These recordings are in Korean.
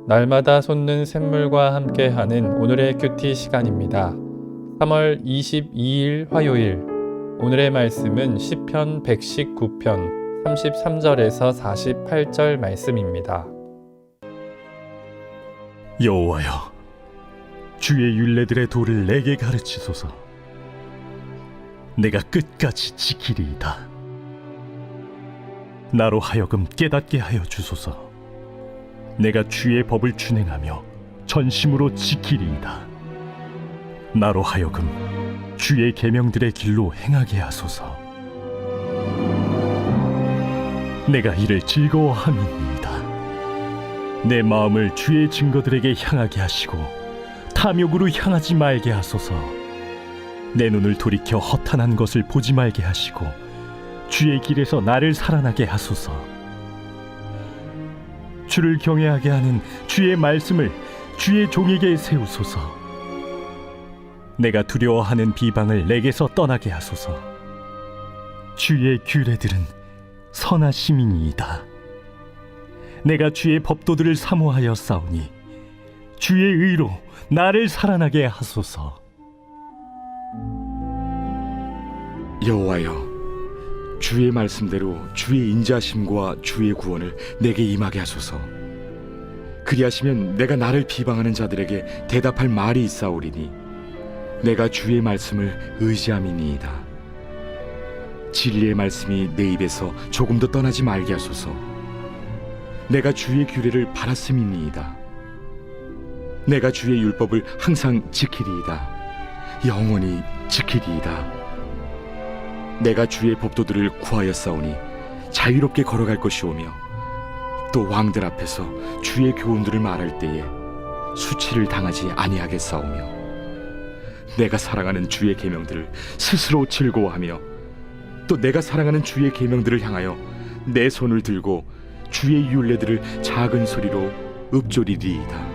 날마다 솟는 샘물과 함께하는 오늘의 큐티 시간입니다. 3월 22일 화요일, 오늘의 말씀은 시편 119편 33절에서 48절 말씀입니다. 여호와여, 주의 율례들의 도를 내게 가르치소서. 내가 끝까지 지키리이다. 나로 하여금 깨닫게 하여 주소서. 내가 주의 법을 준행하며 전심으로 지키리이다. 나로 하여금 주의 계명들의 길로 행하게 하소서. 내가 이를 즐거워함이니이다. 내 마음을 주의 증거들에게 향하게 하시고 탐욕으로 향하지 말게 하소서. 내 눈을 돌이켜 허탄한 것을 보지 말게 하시고 주의 길에서 나를 살아나게 하소서. 주를 경외하게 하는 주의 말씀을 주의 종에게 세우소서. 내가 두려워하는 비방을 내게서 떠나게 하소서. 주의 규례들은 선하심이니이다. 내가 주의 법도들을 사모하여 싸우니 주의 의로 나를 살아나게 하소서. 여호와여, 주의 말씀대로 주의 인자심과 주의 구원을 내게 임하게 하소서. 그리하시면 내가 나를 비방하는 자들에게 대답할 말이 있사오리니 내가 주의 말씀을 의지함이니이다. 진리의 말씀이 내 입에서 조금도 떠나지 말게 하소서. 내가 주의 규례를 바랐음이니이다. 내가 주의 율법을 항상 지키리이다. 영원히 지키리이다. 내가 주의 법도들을 구하여 싸우니 자유롭게 걸어갈 것이오며 또 왕들 앞에서 주의 교훈들을 말할 때에 수치를 당하지 아니하겠사오며 내가 사랑하는 주의 계명들을 스스로 즐거워하며 또 내가 사랑하는 주의 계명들을 향하여 내 손을 들고 주의 율례들을 작은 소리로 읊조리리이다.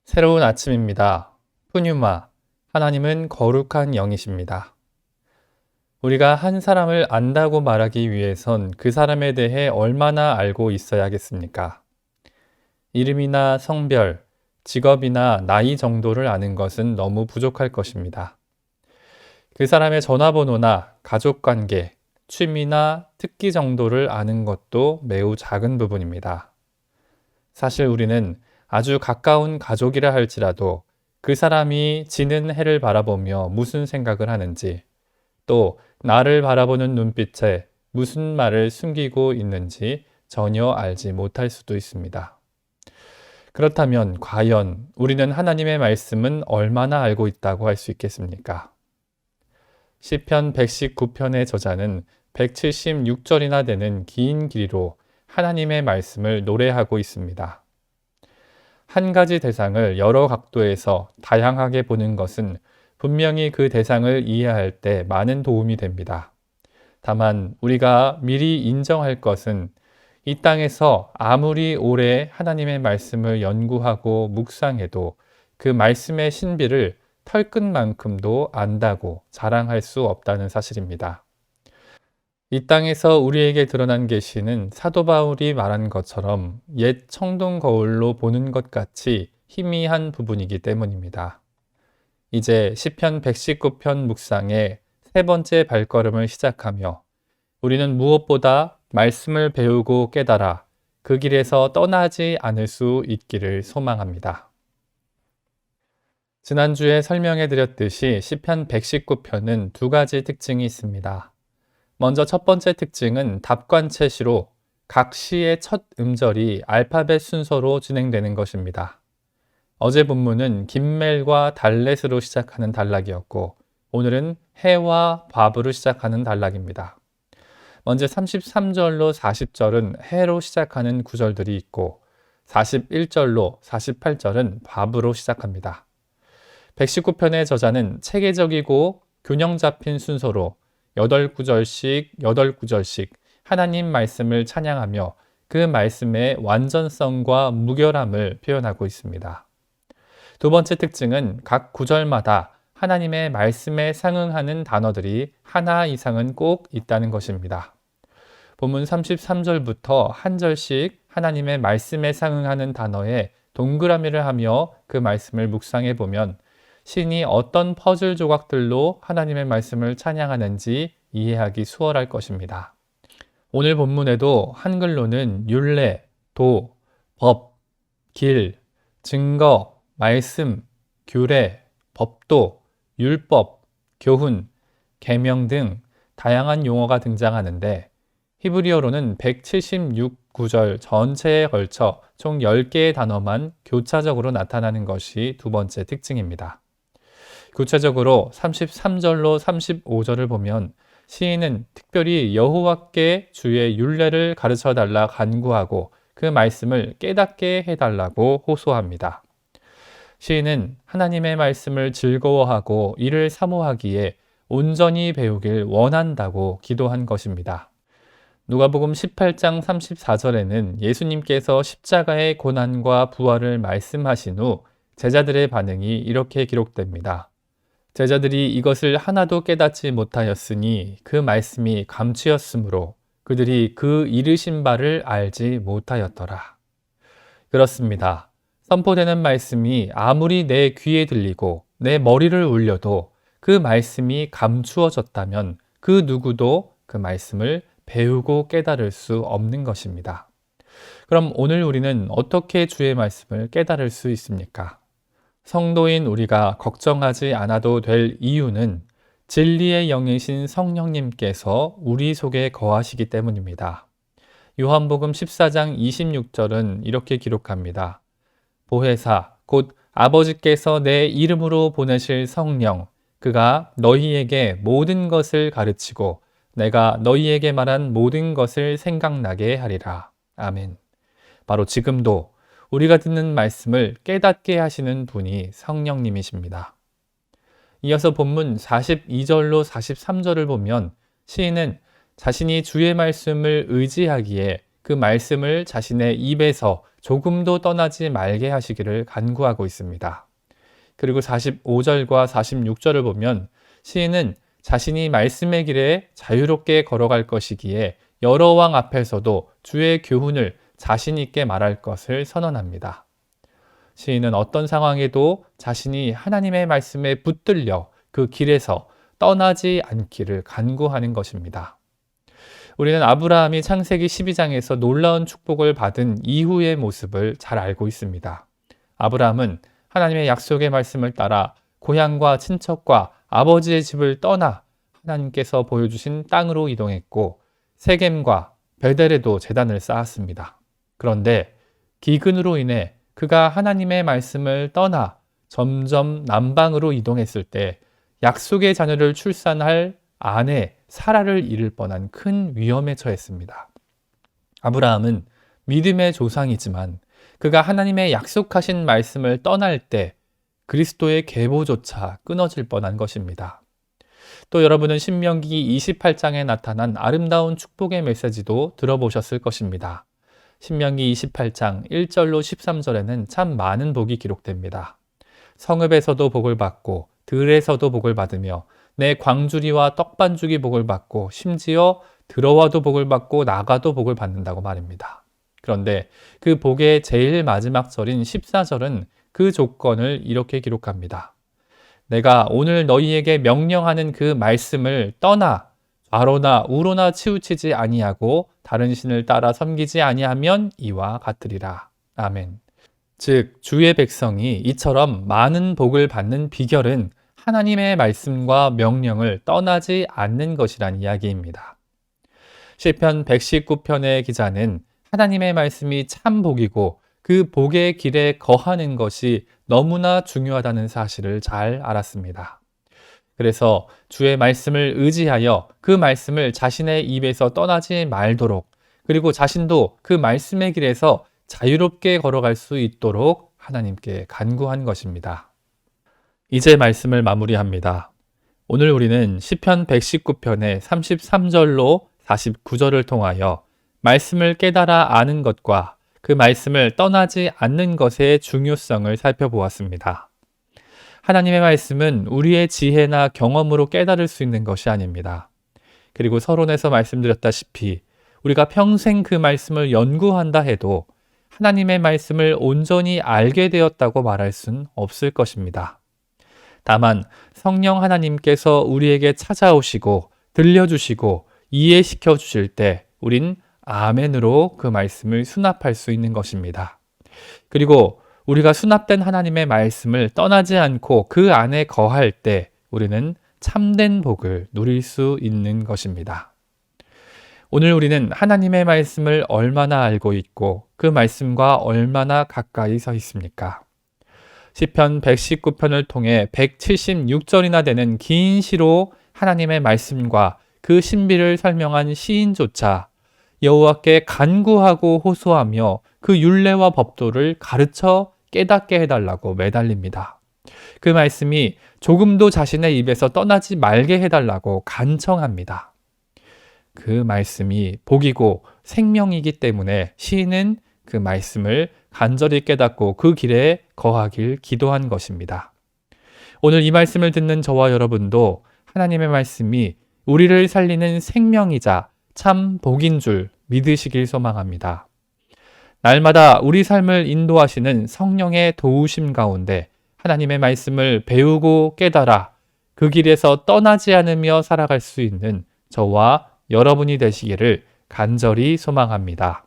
새로운 아침입니다. 푸뉴마, 하나님은 거룩한 영이십니다. 우리가 한 사람을 안다고 말하기 위해선 그 사람에 대해 얼마나 알고 있어야겠습니까? 이름이나 성별, 직업이나 나이 정도를 아는 것은 너무 부족할 것입니다. 그 사람의 전화번호나 가족관계, 취미나 특기 정도를 아는 것도 매우 작은 부분입니다. 사실 우리는 아주 가까운 가족이라 할지라도 그 사람이 지는 해를 바라보며 무슨 생각을 하는지, 또 나를 바라보는 눈빛에 무슨 말을 숨기고 있는지 전혀 알지 못할 수도 있습니다. 그렇다면 과연 우리는 하나님의 말씀은 얼마나 알고 있다고 할 수 있겠습니까? 시편 119편의 저자는 176절이나 되는 긴 길이로 하나님의 말씀을 노래하고 있습니다. 한 가지 대상을 여러 각도에서 다양하게 보는 것은 분명히 그 대상을 이해할 때 많은 도움이 됩니다. 다만 우리가 미리 인정할 것은 이 땅에서 아무리 오래 하나님의 말씀을 연구하고 묵상해도 그 말씀의 신비를 털끝만큼도 안다고 자랑할 수 없다는 사실입니다. 이 땅에서 우리에게 드러난 계시는 사도 바울이 말한 것처럼 옛 청동 거울로 보는 것 같이 희미한 부분이기 때문입니다. 이제 시편 119편 묵상의 세 번째 발걸음을 시작하며 우리는 무엇보다 말씀을 배우고 깨달아 그 길에서 떠나지 않을 수 있기를 소망합니다. 지난주에 설명해 드렸듯이 시편 119편은 두 가지 특징이 있습니다. 먼저 첫 번째 특징은 답관체시로 각 시의 첫 음절이 알파벳 순서로 진행되는 것입니다. 어제 본문은 김멜과 달렛으로 시작하는 단락이었고 오늘은 해와 밥으로 시작하는 단락입니다. 먼저 33절로 40절은 해로 시작하는 구절들이 있고 41절로 48절은 밥으로 시작합니다. 119편의 저자는 체계적이고 균형 잡힌 순서로 8구절씩 하나님 말씀을 찬양하며 그 말씀의 완전성과 무결함을 표현하고 있습니다. 두 번째 특징은 각 구절마다 하나님의 말씀에 상응하는 단어들이 하나 이상은 꼭 있다는 것입니다. 본문 33절부터 한 절씩 하나님의 말씀에 상응하는 단어에 동그라미를 하며 그 말씀을 묵상해 보면 시인이 어떤 퍼즐 조각들로 하나님의 말씀을 찬양하는지 이해하기 수월할 것입니다. 오늘 본문에도 한글로는 율례, 도, 법, 길, 증거, 말씀, 규례, 법도, 율법, 교훈, 계명 등 다양한 용어가 등장하는데 히브리어로는 176구절 전체에 걸쳐 총 10개의 단어만 교차적으로 나타나는 것이 두 번째 특징입니다. 구체적으로 33절로 35절을 보면 시인은 특별히 여호와께 주의 율례를 가르쳐달라 간구하고 그 말씀을 깨닫게 해달라고 호소합니다. 시인은 하나님의 말씀을 즐거워하고 이를 사모하기에 온전히 배우길 원한다고 기도한 것입니다. 누가복음 18장 34절에는 예수님께서 십자가의 고난과 부활을 말씀하신 후 제자들의 반응이 이렇게 기록됩니다. 제자들이 이것을 하나도 깨닫지 못하였으니 그 말씀이 감추였으므로 그들이 그 이르신 바를 알지 못하였더라. 그렇습니다. 선포되는 말씀이 아무리 내 귀에 들리고 내 머리를 울려도 그 말씀이 감추어졌다면 그 누구도 그 말씀을 배우고 깨달을 수 없는 것입니다. 그럼 오늘 우리는 어떻게 주의 말씀을 깨달을 수 있습니까? 성도인 우리가 걱정하지 않아도 될 이유는 진리의 영이신 성령님께서 우리 속에 거하시기 때문입니다. 요한복음 14장 26절은 이렇게 기록합니다. 보혜사 곧 아버지께서 내 이름으로 보내실 성령 그가 너희에게 모든 것을 가르치고 내가 너희에게 말한 모든 것을 생각나게 하리라. 아멘. 바로 지금도 우리가 듣는 말씀을 깨닫게 하시는 분이 성령님이십니다. 이어서 본문 42절로 43절을 보면 시인은 자신이 주의 말씀을 의지하기에 그 말씀을 자신의 입에서 조금도 떠나지 말게 하시기를 간구하고 있습니다. 그리고 45절과 46절을 보면 시인은 자신이 말씀의 길에 자유롭게 걸어갈 것이기에 여러 왕 앞에서도 주의 교훈을 자신 있게 말할 것을 선언합니다. 시인은 어떤 상황에도 자신이 하나님의 말씀에 붙들려 그 길에서 떠나지 않기를 간구하는 것입니다. 우리는 아브라함이 창세기 12장에서 놀라운 축복을 받은 이후의 모습을 잘 알고 있습니다. 아브라함은 하나님의 약속의 말씀을 따라 고향과 친척과 아버지의 집을 떠나 하나님께서 보여주신 땅으로 이동했고 세겜과 베델에도 제단을 쌓았습니다. 그런데 기근으로 인해 그가 하나님의 말씀을 떠나 점점 남방으로 이동했을 때 약속의 자녀를 출산할 아내 사라를 잃을 뻔한 큰 위험에 처했습니다. 아브라함은 믿음의 조상이지만 그가 하나님의 약속하신 말씀을 떠날 때 그리스도의 계보조차 끊어질 뻔한 것입니다. 또 여러분은 신명기 28장에 나타난 아름다운 축복의 메시지도 들어보셨을 것입니다. 신명기 28장 1절로 13절에는 참 많은 복이 기록됩니다. 성읍에서도 복을 받고 들에서도 복을 받으며 내 광주리와 떡반죽이 복을 받고 심지어 들어와도 복을 받고 나가도 복을 받는다고 말입니다. 그런데 그 복의 제일 마지막 절인 14절은 그 조건을 이렇게 기록합니다. 내가 오늘 너희에게 명령하는 그 말씀을 떠나 좌로나 우로나 치우치지 아니하고 다른 신을 따라 섬기지 아니하면 이와 같으리라. 아멘. 즉 주의 백성이 이처럼 많은 복을 받는 비결은 하나님의 말씀과 명령을 떠나지 않는 것이란 이야기입니다. 시편 119편의 기자는 하나님의 말씀이 참 복이고 그 복의 길에 거하는 것이 너무나 중요하다는 사실을 잘 알았습니다. 그래서 주의 말씀을 의지하여 그 말씀을 자신의 입에서 떠나지 말도록 그리고 자신도 그 말씀의 길에서 자유롭게 걸어갈 수 있도록 하나님께 간구한 것입니다. 이제 말씀을 마무리합니다. 오늘 우리는 시편 119편의 33절로 49절을 통하여 말씀을 깨달아 아는 것과 그 말씀을 떠나지 않는 것의 중요성을 살펴보았습니다. 하나님의 말씀은 우리의 지혜나 경험으로 깨달을 수 있는 것이 아닙니다. 그리고 서론에서 말씀드렸다시피 우리가 평생 그 말씀을 연구한다 해도 하나님의 말씀을 온전히 알게 되었다고 말할 수는 없을 것입니다. 다만 성령 하나님께서 우리에게 찾아오시고 들려주시고 이해시켜 주실 때 우린 아멘으로 그 말씀을 수납할 수 있는 것입니다. 그리고 우리가 수납된 하나님의 말씀을 떠나지 않고 그 안에 거할 때 우리는 참된 복을 누릴 수 있는 것입니다. 오늘 우리는 하나님의 말씀을 얼마나 알고 있고 그 말씀과 얼마나 가까이 서 있습니까? 시편 119편을 통해 176절이나 되는 긴 시로 하나님의 말씀과 그 신비를 설명한 시인조차 여호와께 간구하고 호소하며 그 율례와 법도를 가르쳐 깨닫게 해달라고 매달립니다. 그 말씀이 조금도 자신의 입에서 떠나지 말게 해달라고 간청합니다. 그 말씀이 복이고 생명이기 때문에 시인은 그 말씀을 간절히 깨닫고 그 길에 거하길 기도한 것입니다. 오늘 이 말씀을 듣는 저와 여러분도 하나님의 말씀이 우리를 살리는 생명이자 참 복인 줄 믿으시길 소망합니다. 날마다 우리 삶을 인도하시는 성령의 도우심 가운데 하나님의 말씀을 배우고 깨달아 그 길에서 떠나지 않으며 살아갈 수 있는 저와 여러분이 되시기를 간절히 소망합니다.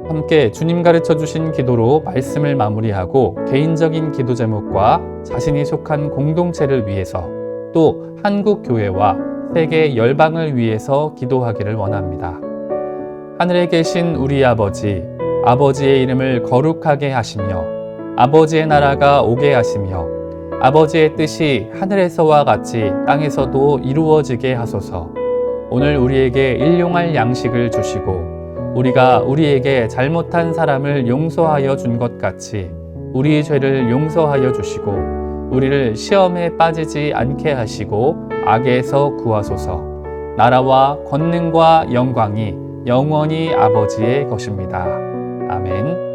함께 주님 가르쳐 주신 기도로 말씀을 마무리하고 개인적인 기도 제목과 자신이 속한 공동체를 위해서 또 한국 교회와 세계 열방을 위해서 기도하기를 원합니다. 하늘에 계신 우리 아버지, 아버지의 이름을 거룩하게 하시며 아버지의 나라가 오게 하시며 아버지의 뜻이 하늘에서와 같이 땅에서도 이루어지게 하소서. 오늘 우리에게 일용할 양식을 주시고 우리가 우리에게 잘못한 사람을 용서하여 준 것 같이 우리 죄를 용서하여 주시고 우리를 시험에 빠지지 않게 하시고 악에서 구하소서. 나라와 권능과 영광이 영원히 아버지의 것입니다. 아멘.